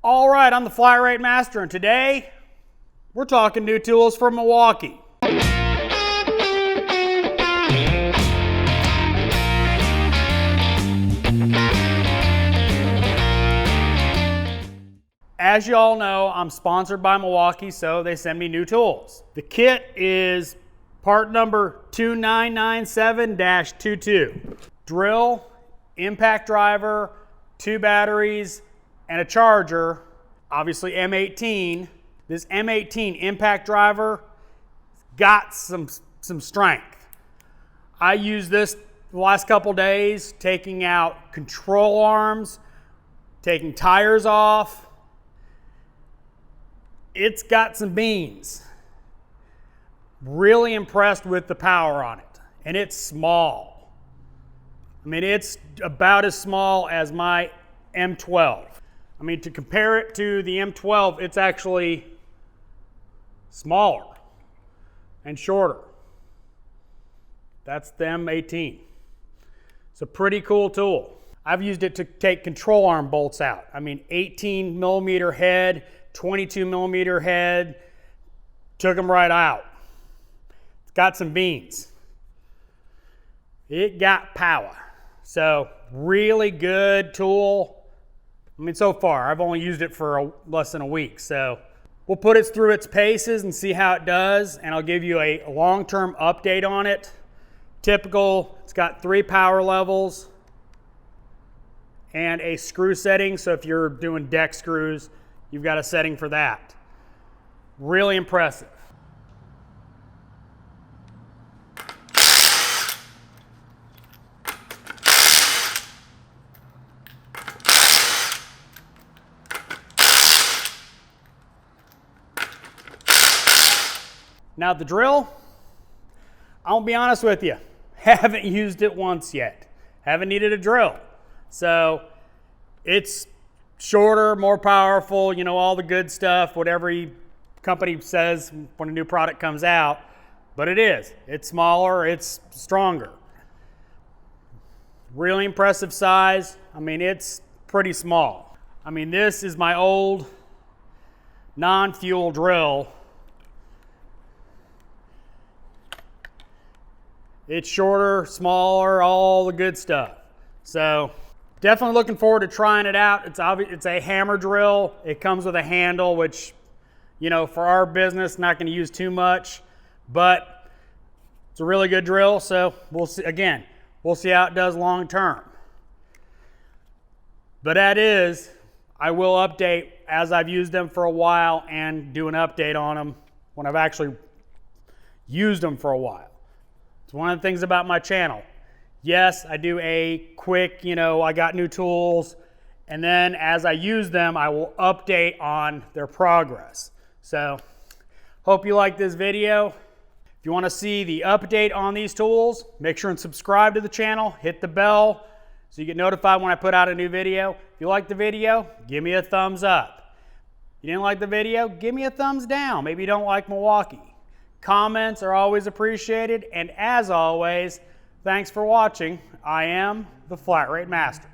All right, I'm the Flat Rate Master, and today we're talking new tools from Milwaukee. As you all know, I'm sponsored by Milwaukee, so they send me new tools. The kit is part number 2997-22. Drill, impact driver, 2 batteries, and a charger, obviously M18. This M18 Impact Driver got some strength. I used this the last couple days, taking out control arms, taking tires off. It's got some beans. Really impressed with the power on it. And it's small. I mean, it's about as small as my M12. I mean, to compare it to the M12, it's actually smaller and shorter. That's the M18. It's a pretty cool tool. I've used it to take control arm bolts out. I mean, 18 millimeter head, 22 millimeter head, took them right out. It's got some beans. It got power. So really good tool. I mean, so far, I've only used it for less than a week. So we'll put it through its paces and see how it does. And I'll give you a long-term update on it. Typical, it's got 3 power levels and a screw setting. So if you're doing deck screws, you've got a setting for that. Really impressive. Now the drill, I'll be honest with you, haven't used it once yet. Haven't needed a drill. So it's shorter, more powerful, you know, all the good stuff, what every company says when a new product comes out, but it is. It's smaller, it's stronger. Really impressive size. I mean, it's pretty small. I mean, this is my old non-fuel drill. It's shorter, smaller, all the good stuff. So definitely looking forward to trying it out. It's a hammer drill. It comes with a handle, which, you know, for our business, not going to use too much, but it's a really good drill. So we'll see, again, we'll see how it does long term. But I will update as I've used them for a while and do an update on them when I've actually used them for a while. It's one of the things about my channel. Yes, I do a quick, you know, I got new tools, and then as I use them, I will update on their progress. So, hope you like this video. If you want to see the update on these tools, make sure and subscribe to the channel, hit the bell so you get notified when I put out a new video. If you like the video, give me a thumbs up. If you didn't like the video, give me a thumbs down. Maybe you don't like Milwaukee. Comments are always appreciated, and as always, thanks for watching. I am the Flat Rate Master.